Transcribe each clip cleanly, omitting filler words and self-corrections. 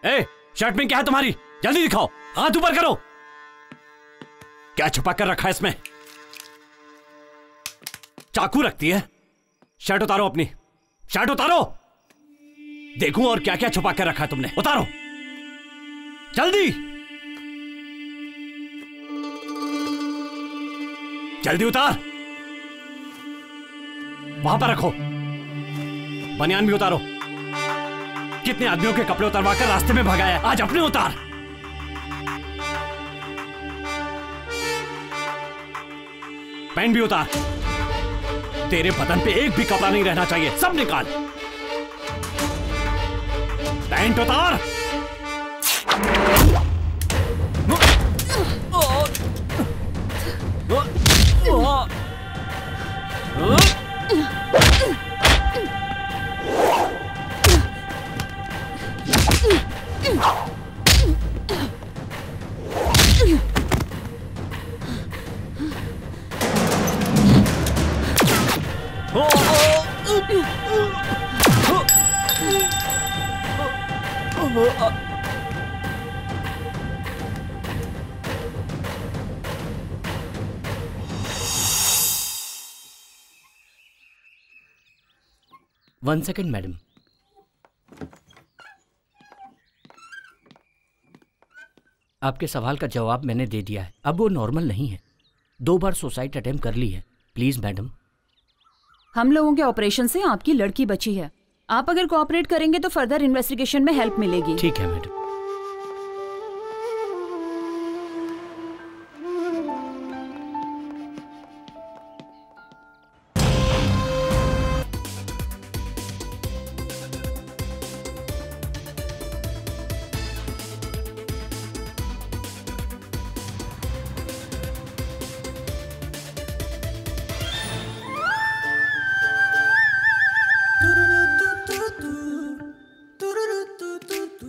ए, shirt में क्या है तुम्हारी? जल्दी दिखाओ, हाथ ऊपर करो। क्या छुपा कर रखा है इसमें? चाकू रखती है? शर्ट उतारो अपनी, शर्ट उतारो। देखूं और क्या क्या छुपा कर रखा है तुमने। उतारो जल्दी, जल्दी उतार। वहां पर रखो। बनियान भी उतारो। कितने आदमियों के कपड़े उतारवा कर रास्ते में भगाया, आज अपने उतार। पैंट भी उतार। तेरे बदन पे एक भी कपड़ा नहीं रहना चाहिए, सब निकाल। पैंट उतार। One second madam. आपके सवाल का जवाब मैंने दे दिया है। अब वो नॉर्मल नहीं है। 2 बार सुसाइड अटेम्प्ट कर ली है। Please madam. हम लोगों के ऑपरेशन से आपकी लड़की बची है। आप अगर कोऑपरेट करेंगे तो फर्दर इन्वेस्टिगेशन में हेल्प मिलेगी। ठीक है मैडम।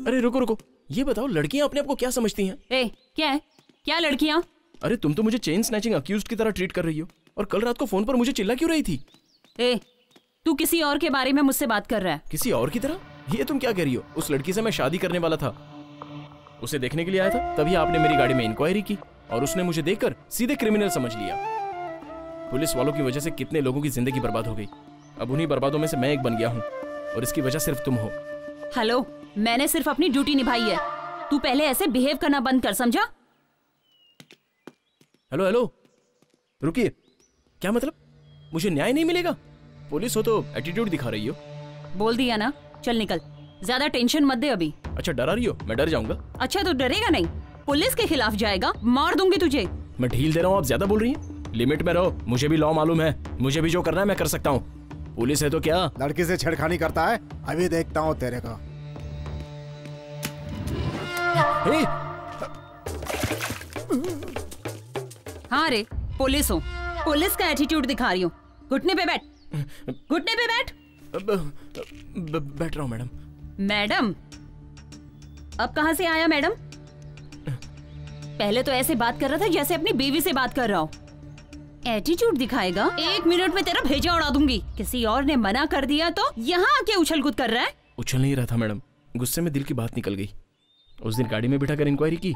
अरे रुको रुको, ये बताओ लड़कियां अपने आप को क्या समझती हैं? ए, क्या है? क्या लड़कियां? अरे तुम तो मुझे चेन स्नैचिंग अक्यूज्ड की तरह ट्रीट कर रही हो, और कल रात को फोन पर मुझे चिल्ला क्यों रही थी? ए, तू किसी और के बारे में मुझसे बात कर रहा है। किसी और की तरह? ये तुम क्या कह रही हो? उस लड़की से मैं शादी करने वाला था, उसे देखने के लिए आया था, तभी आपने मेरी गाड़ी में इंक्वायरी की और उसने मुझे देखकर सीधे क्रिमिनल समझ लिया। पुलिस वालों की वजह से कितने लोगों की जिंदगी बर्बाद हो गई। अब उन्हीं बर्बादों में से मैं एक बन गया हूँ, और इसकी वजह सिर्फ तुम हो। हेलो, मैंने सिर्फ अपनी ड्यूटी निभाई है। तू पहले ऐसे बिहेव करना बंद कर, समझा? हेलो हेलो, रुकिए। क्या मतलब? मुझे न्याय नहीं मिलेगा? पुलिस हो तो एटीट्यूड दिखा रही हो। बोल दिया ना, चल निकल। ज्यादा टेंशन मत दे अभी। अच्छा, डरा रही हो? मैं डर जाऊंगा। अच्छा तो डरेगा नहीं? पुलिस के खिलाफ जाएगा, मार दूंगी तुझे। मैं ढील दे रहा हूँ, आप ज्यादा बोल रही हैं। लिमिट में रहो, मुझे भी लॉ मालूम है। मुझे भी जो करना है मैं कर सकता हूँ। पुलिस है तो क्या? लड़की से छेड़खानी करता है, अभी देखता हूँ तेरे को। हाँ रे, पुलिस हूँ, पुलिस का एटीट्यूड दिखा रही हूँ। घुटने पे बैठ, घुटने पे बैठ। बैठ रहा हूँ मैडम। मैडम? अब कहाँ से आया मैडम? पहले तो ऐसे बात कर रहा था जैसे अपनी बीवी से बात कर रहा हो। एटीट्यूड दिखाएगा? 1 मिनट में तेरा भेजा उड़ा दूंगी। किसी और ने मना कर दिया तो यहाँ आके उछल कूद कर रहा है। उछल नहीं रहा था मैडम, गुस्से में दिल की बात निकल गई। उस दिन गाड़ी में बिठाकर इंक्वायरी की,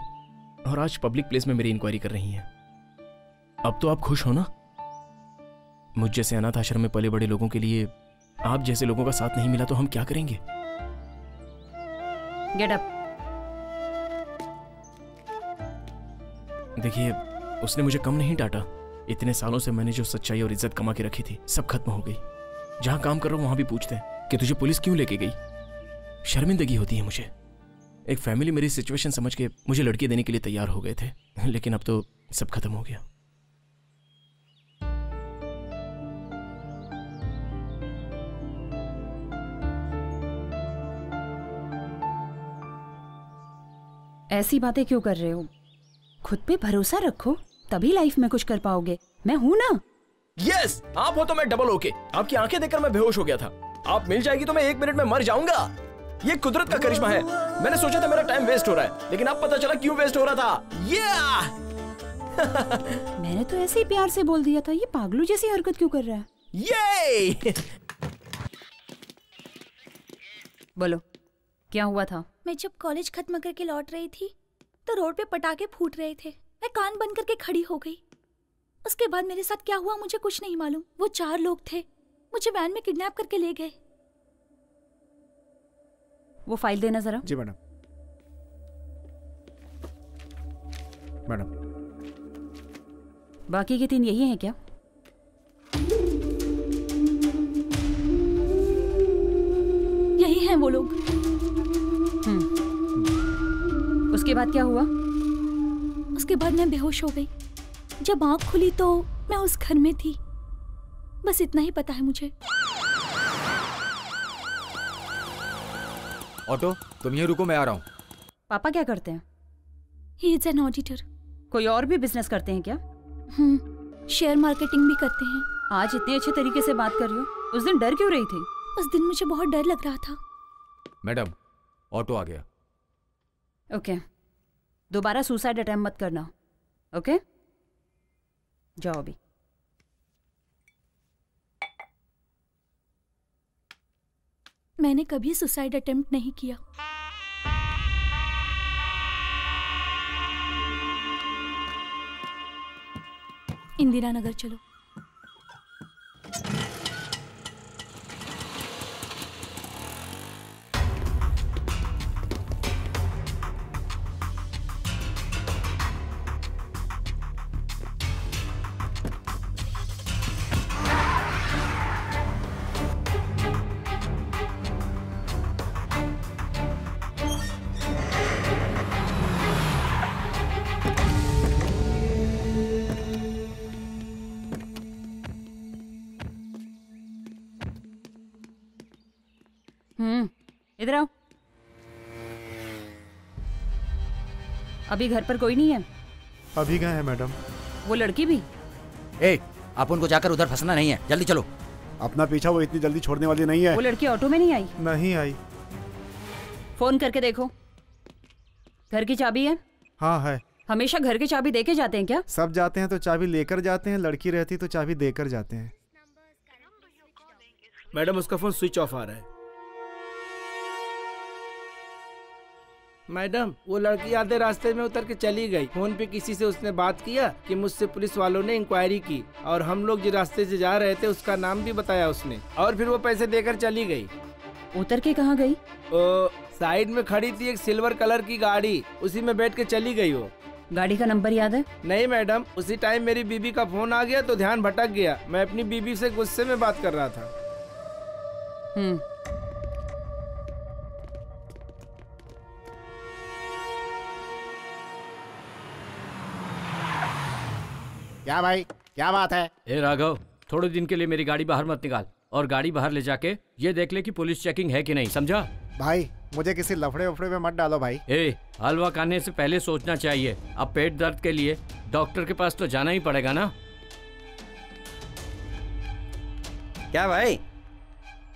और आज पब्लिक प्लेस में मेरी इंक्वायरी कर रही हैं। अब तो आप खुश हो ना? मुझ जैसे अनाथ आश्रम में पले बड़े लोगों के लिए आप जैसे लोगों का साथ नहीं मिला तो हम क्या करेंगे? Get up. देखिए, उसने मुझे कम नहीं डांटा। इतने सालों से मैंने जो सच्चाई और इज्जत कमा के रखी थी, सब खत्म हो गई। जहां काम कर रहा हूं वहां भी पूछते हैं कि तुझे पुलिस क्यों लेके गई। शर्मिंदगी होती है मुझे। एक फैमिली मेरी सिचुएशन समझ के मुझे लड़की देने के लिए तैयार हो गए थे, लेकिन अब तो सब खत्म हो गया। ऐसी बातें क्यों कर रहे हो? खुद पे भरोसा रखो, तभी लाइफ में कुछ कर पाओगे। मैं हूं ना। यस, आप हो तो मैं डबल ओके। आपकी आंखें देखकर मैं बेहोश हो गया था। आप मिल जाएगी तो मैं 1 मिनट में मर जाऊंगा। ये कुदरत का करिश्मा है। मैंने सोचा था मेरा टाइम वेस्ट हो रहा है, लेकिन अब पता चला क्यों वेस्ट हो रहा था। मैंने तो ऐसे ही प्यार से बोल दिया था। ये पागलों जैसी हरकत क्यों कर रहा है? ये बोलो, क्या हुआ था? मैं जब कॉलेज खत्म करके लौट रही थी तो रोड पे पटाखे फूट रहे थे। मैं कान बंद करके खड़ी हो गई। उसके बाद मेरे साथ क्या हुआ मुझे कुछ नहीं मालूम। वो 4 लोग थे, मुझे वैन में किडनैप करके ले गए। वो फाइल देना जरा। जी मैडम। मैडम बाकी के 3 यही हैं क्या? यही हैं वो लोग। उसके बाद क्या हुआ? उसके बाद मैं बेहोश हो गई। जब आंख खुली तो मैं उस घर में थी। बस इतना ही पता है मुझे। ऑटो तुम यहीं रुको, मैं आ रहा हूँ। पापा क्या करते हैं? He is an auditor. कोई और भी बिजनेस करते हैं क्या? शेयर मार्केटिंग भी करते हैं। आज इतने अच्छे तरीके से बात कर रही हो, उस दिन डर क्यों रही थी? उस दिन मुझे बहुत डर लग रहा था। मैडम ऑटो आ गया। ओके, दोबारा सुसाइड अटेम्प्ट मत करना। ओके, जाओ अभी। मैंने कभी सुसाइड अटेम्प्ट नहीं किया। इंदिरा नगर चलो। इधर आओ। अभी घर पर कोई नहीं है? अभी गए हैं मैडम। वो लड़की भी? आप उनको जाकर उधर फंसना नहीं है, जल्दी चलो। अपना पीछा वो इतनी जल्दी छोड़ने वाली नहीं है। वो लड़की ऑटो में नहीं आई? नहीं आई। फोन करके देखो। घर की चाबी है? हाँ है। हमेशा घर की चाबी देके जाते हैं क्या? सब जाते हैं तो चाबी लेकर जाते हैं, लड़की रहती तो चाबी देकर जाते हैं। मैडम उसका फोन स्विच ऑफ आ रहा है। मैडम वो लड़की आधे रास्ते में उतर के चली गई। फोन पे किसी से उसने बात किया कि मुझसे पुलिस वालों ने इंक्वायरी की और हम लोग जिस रास्ते से जा रहे थे उसका नाम भी बताया उसने, और फिर वो पैसे देकर चली गई। उतर के कहाँ गई? साइड में खड़ी थी एक सिल्वर कलर की गाड़ी, उसी में बैठ के चली गई। वो गाड़ी का नंबर याद है? नहीं मैडम, उसी टाइम मेरी बीबी का फोन आ गया तो ध्यान भटक गया। मैं अपनी बीबी से गुस्से में बात कर रहा था। क्या भाई, क्या बात है? ए राघव, थोड़े दिन के लिए मेरी गाड़ी बाहर मत निकाल, और गाड़ी बाहर ले जाके ये देख ले कि पुलिस चेकिंग है कि नहीं, समझा? भाई मुझे किसी लफड़े उफड़े में मत डालो भाई। हलवा खाने से पहले सोचना चाहिए। अब पेट दर्द के लिए डॉक्टर के पास तो जाना ही पड़ेगा ना। क्या भाई,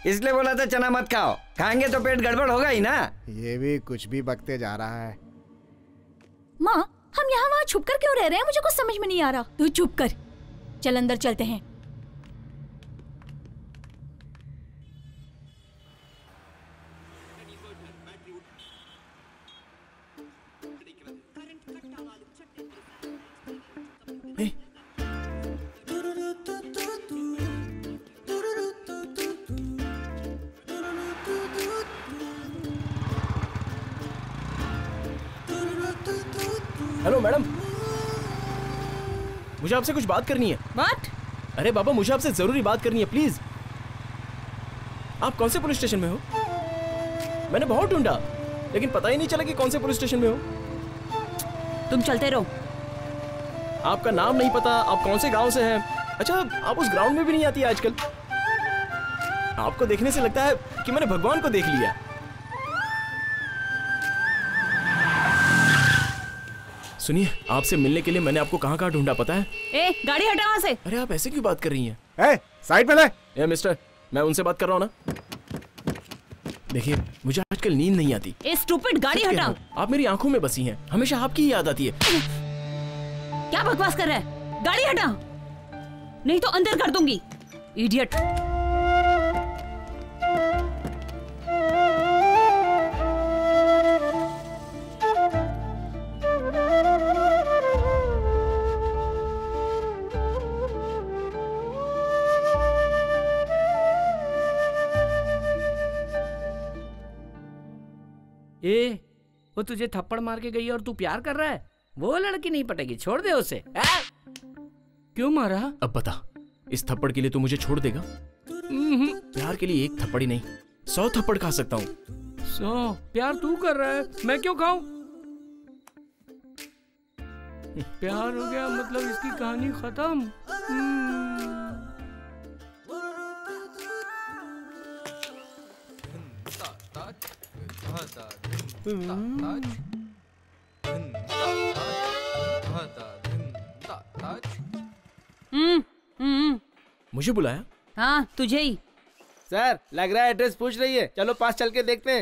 इसलिए बोला था चना मत खाओ, खाएंगे तो पेट गड़बड़ होगा ही ना। ये भी कुछ भी बकते जा रहा है। माँ हम यहाँ वहाँ छुप कर क्यों रह रहे हैं? मुझे कुछ समझ में नहीं आ रहा। तू चुप कर, चल अंदर चलते हैं। हेलो मैडम, मुझे आपसे कुछ बात करनी है। व्हाट? अरे बाबा मुझे आपसे जरूरी बात करनी है, प्लीज। आप कौन से पुलिस स्टेशन में हो? मैंने बहुत ढूंढा लेकिन पता ही नहीं चला कि कौन से पुलिस स्टेशन में हो। तुम चलते रहो। आपका नाम नहीं पता, आप कौन से गांव से हैं। अच्छा, आप उस ग्राउंड में भी नहीं आती आजकल। आपको देखने से लगता है कि मैंने भगवान को देख लिया। सुनिए, आपसे मिलने के लिए मैंने आपको कहाँ कहाँ ढूंढा पता है? गाड़ी हटा वहाँ से। अरे आप ऐसे क्यों बात कर रही हैं? साइड में ले। मिस्टर, मैं उनसे बात कर रहा हूँ ना। देखिए मुझे आजकल नींद नहीं आती। स्टूपिड, गाड़ी हटा। आप मेरी आंखों में बसी हैं, हमेशा आपकी ही याद आती है। क्या बकवास कर रहा है? गाड़ी हटा, नहीं तो अंदर कर दूंगी। इडियट। ए, वो तुझे थप्पड़ मार के गई और तू प्यार कर रहा है? वो लड़की नहीं पटेगी, छोड़ दे उसे। क्यों मारा? अब बता, इस थप्पड़ के लिए तू मुझे छोड़ देगा? प्यार के लिए एक थप्पड़ ही नहीं, 100 थप्पड़ खा सकता हूँ। 100? प्यार तू कर रहा है, मैं क्यों खाऊं? प्यार हो गया मतलब इसकी कहानी खत्म। मुझे बुलाया? हाँ तुझे ही। सर लग रहा है एड्रेस पूछ रही है, चलो पास चल के देखते हैं।